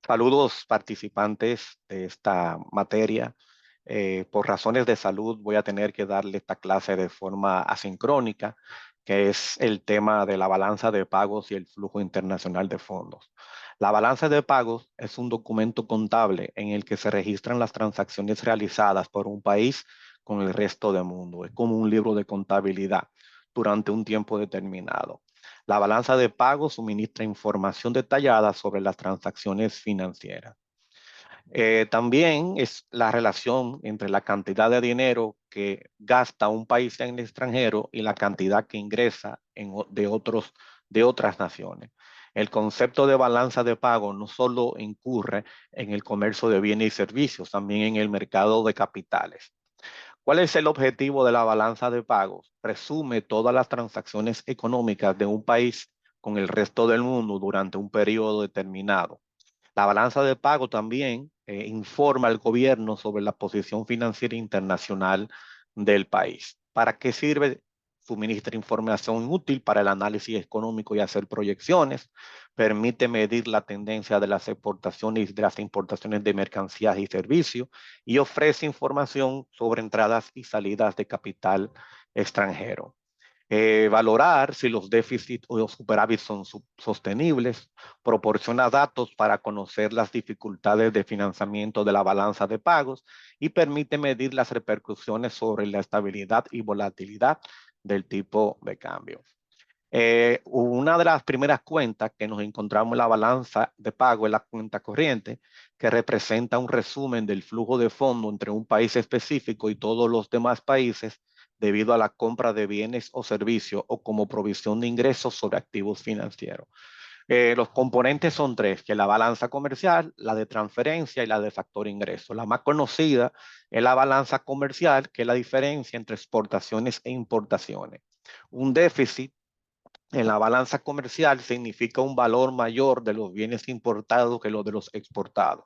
Saludos participantes de esta materia. Por razones de salud voy a tener que darle esta clase de forma asincrónica, que es el tema de la balanza de pagos y el flujo internacional de fondos. La balanza de pagos es un documento contable en el que se registran las transacciones realizadas por un país con el resto del mundo. Es como un libro de contabilidad durante un tiempo determinado. La balanza de pagos suministra información detallada sobre las transacciones financieras. También es la relación entre la cantidad de dinero que gasta un país en el extranjero y la cantidad que ingresa de otras naciones. El concepto de balanza de pago no solo incurre en el comercio de bienes y servicios, también en el mercado de capitales. ¿Cuál es el objetivo de la balanza de pagos? Resume todas las transacciones económicas de un país con el resto del mundo durante un periodo determinado. La balanza de pago también informa al gobierno sobre la posición financiera internacional del país. ¿Para qué sirve? Suministra información útil para el análisis económico y hacer proyecciones. Permite medir la tendencia de las exportaciones y de las importaciones de mercancías y servicios y ofrece información sobre entradas y salidas de capital extranjero. Valorar si los déficits o los superávits son sostenibles, proporciona datos para conocer las dificultades de financiamiento de la balanza de pagos y permite medir las repercusiones sobre la estabilidad y volatilidad del tipo de cambio. Una de las primeras cuentas que nos encontramos en la balanza de pago es la cuenta corriente, que representa un resumen del flujo de fondo entre un país específico y todos los demás países debido a la compra de bienes o servicios o como provisión de ingresos sobre activos financieros. Los componentes son tres, que es la balanza comercial, la de transferencia y la de factor ingreso. La más conocida es la balanza comercial, que es la diferencia entre exportaciones e importaciones. Un déficit en la balanza comercial significa un valor mayor de los bienes importados que los de los exportados.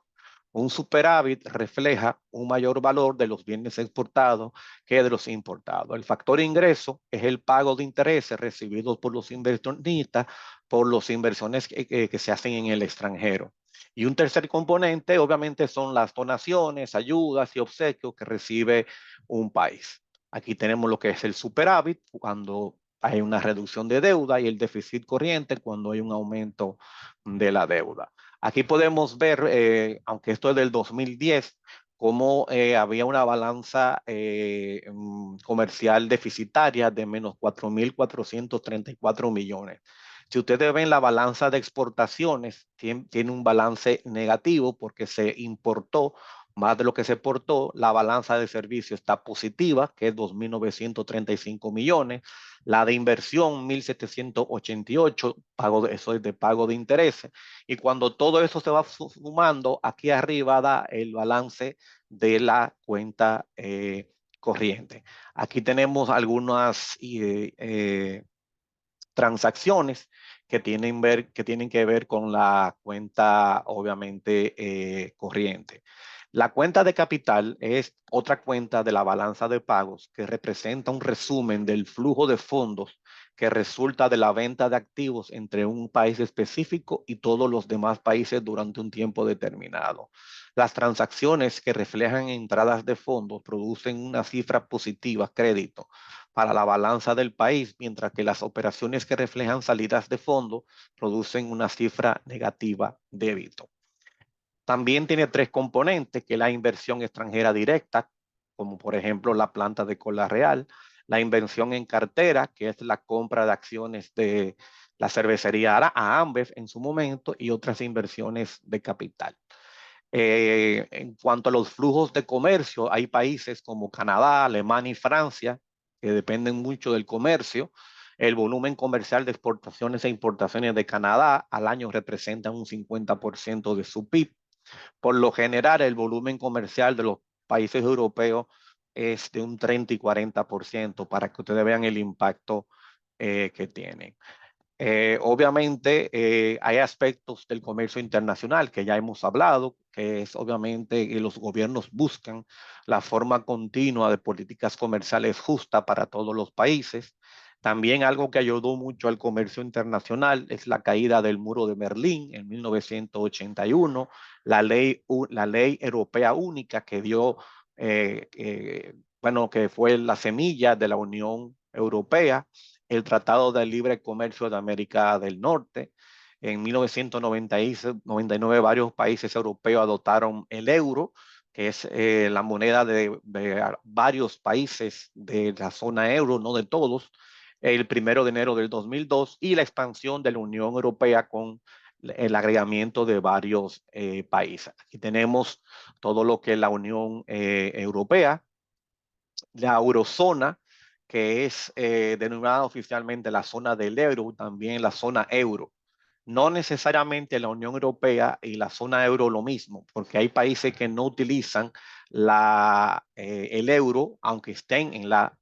Un superávit refleja un mayor valor de los bienes exportados que de los importados. El factor ingreso es el pago de intereses recibidos por los inversionistas por las inversiones que se hacen en el extranjero. Y un tercer componente, obviamente, son las donaciones, ayudas y obsequios que recibe un país. Aquí tenemos lo que es el superávit, cuando hay una reducción de deuda, y el déficit corriente cuando hay un aumento de la deuda. Aquí podemos ver, aunque esto es del 2010, cómo había una balanza comercial deficitaria de menos 4.434 millones. Si ustedes ven la balanza de exportaciones, tiene un balance negativo porque se importó más de lo que se exportó. La balanza de servicios está positiva, que es 2.935 millones. La de inversión, 1.788, eso es de pago de intereses. Y cuando todo eso se va sumando, aquí arriba da el balance de la cuenta corriente. Aquí tenemos algunas transacciones que tienen que ver con la cuenta, obviamente, corriente. La cuenta de capital es otra cuenta de la balanza de pagos que representa un resumen del flujo de fondos que resulta de la venta de activos entre un país específico y todos los demás países durante un tiempo determinado. Las transacciones que reflejan entradas de fondos producen una cifra positiva, crédito, para la balanza del país, mientras que las operaciones que reflejan salidas de fondo producen una cifra negativa, débito. También tiene tres componentes, que es la inversión extranjera directa, como por ejemplo la planta de Cola Real, la inversión en cartera, que es la compra de acciones de la cervecería Ambev en su momento, y otras inversiones de capital. En cuanto a los flujos de comercio, hay países como Canadá, Alemania y Francia que dependen mucho del comercio. El volumen comercial de exportaciones e importaciones de Canadá al año representa un 50% de su PIB. Por lo general, el volumen comercial de los países europeos es de un 30 y 40%, para que ustedes vean el impacto que tienen. Obviamente, hay aspectos del comercio internacional que ya hemos hablado, que es obviamente que los gobiernos buscan la forma continua de políticas comerciales justas para todos los países. También algo que ayudó mucho al comercio internacional es la caída del muro de Berlín en 1981, la ley europea única que dio, bueno, que fue la semilla de la Unión Europea, el Tratado de Libre Comercio de América del Norte. En 1999 varios países europeos adoptaron el euro, que es la moneda de varios países de la zona euro, no de todos, el 1 de enero del 2002, y la expansión de la Unión Europea con el agregamiento de varios países. Aquí tenemos todo lo que es la Unión Europea, la eurozona, que es denominada oficialmente la zona del euro, también la zona euro. No necesariamente la Unión Europea y la zona euro lo mismo, porque hay países que no utilizan el euro, aunque estén en la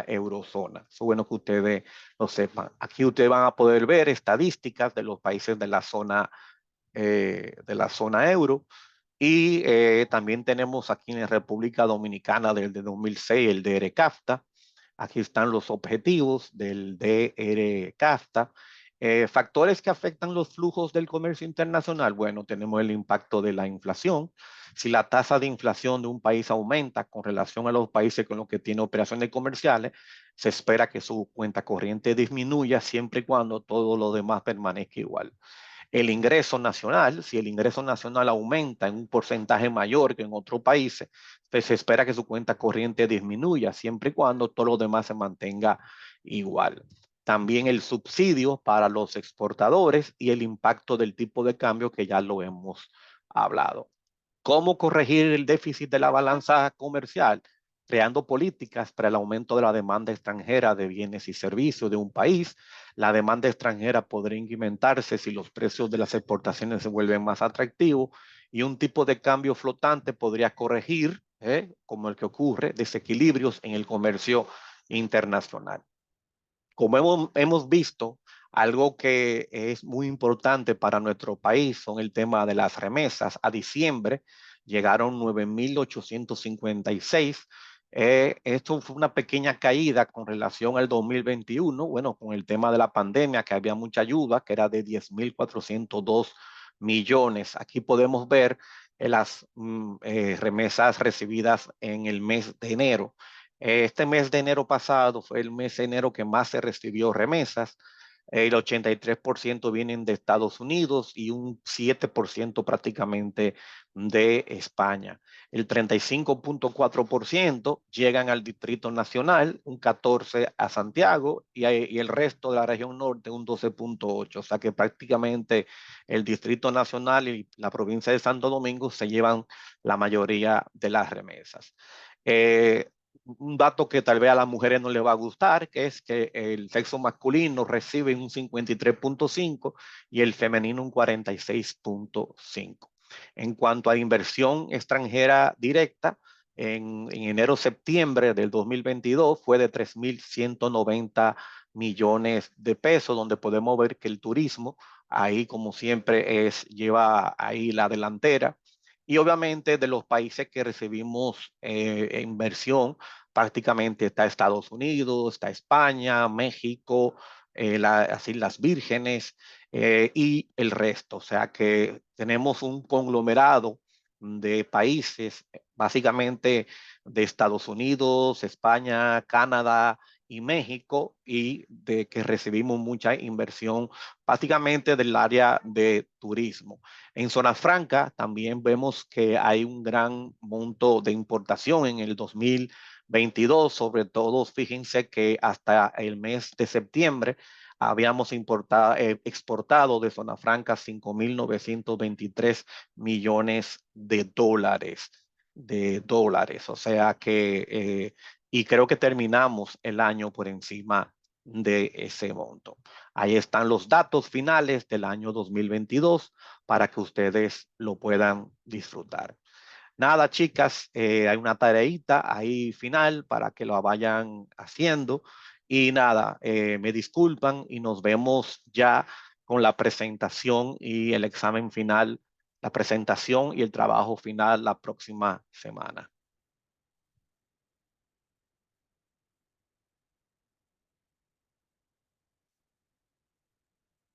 eurozona. Es bueno que ustedes lo sepan. Aquí ustedes van a poder ver estadísticas de los países de la zona euro. Y también tenemos aquí en la República Dominicana desde 2006 el DR-CAFTA. Aquí están los objetivos del DR-CAFTA. Factores que afectan los flujos del comercio internacional. Bueno, tenemos el impacto de la inflación. Si la tasa de inflación de un país aumenta con relación a los países con los que tiene operaciones comerciales, se espera que su cuenta corriente disminuya siempre y cuando todo lo demás permanezca igual. El ingreso nacional, si el ingreso nacional aumenta en un porcentaje mayor que en otros países, pues se espera que su cuenta corriente disminuya siempre y cuando todo lo demás se mantenga igual. También el subsidio para los exportadores y el impacto del tipo de cambio que ya lo hemos hablado. ¿Cómo corregir el déficit de la balanza comercial? Creando políticas para el aumento de la demanda extranjera de bienes y servicios de un país. La demanda extranjera podría incrementarse si los precios de las exportaciones se vuelven más atractivos, y un tipo de cambio flotante podría corregir, como el que ocurre, desequilibrios en el comercio internacional. Como hemos visto, algo que es muy importante para nuestro país son el tema de las remesas. A diciembre llegaron 9.856. Esto fue una pequeña caída con relación al 2021, bueno, con el tema de la pandemia, que había mucha ayuda, que era de 10.402 millones. Aquí podemos ver las remesas recibidas en el mes de enero. Este mes de enero pasado fue el mes de enero que más se recibió remesas. El 83% vienen de Estados Unidos y un 7% prácticamente de España. El 35.4% llegan al Distrito Nacional, un 14% a Santiago y el resto de la región norte un 12.8%. O sea que prácticamente el Distrito Nacional y la provincia de Santo Domingo se llevan la mayoría de las remesas. Un dato que tal vez a las mujeres no les va a gustar, que es que el sexo masculino recibe un 53.5 y el femenino un 46.5. En cuanto a inversión extranjera directa, en enero-septiembre del 2022 fue de 3.190 millones de pesos, donde podemos ver que el turismo ahí como siempre lleva ahí la delantera. Y obviamente de los países que recibimos inversión, prácticamente está Estados Unidos, está España, México, las Islas Vírgenes y el resto. O sea que tenemos un conglomerado de países, básicamente de Estados Unidos, España, Canadá y México, y de que recibimos mucha inversión básicamente del área de turismo. En Zona Franca también vemos que hay un gran monto de importación en el 2022, sobre todo fíjense que hasta el mes de septiembre habíamos exportado de Zona Franca 5.923 millones de dólares. O sea que, y creo que terminamos el año por encima de ese monto. Ahí están los datos finales del año 2022 para que ustedes lo puedan disfrutar. Nada, chicas, hay una tareita ahí final para que lo vayan haciendo. Y nada, me disculpan y nos vemos ya con la presentación y el examen final, la presentación y el trabajo final la próxima semana.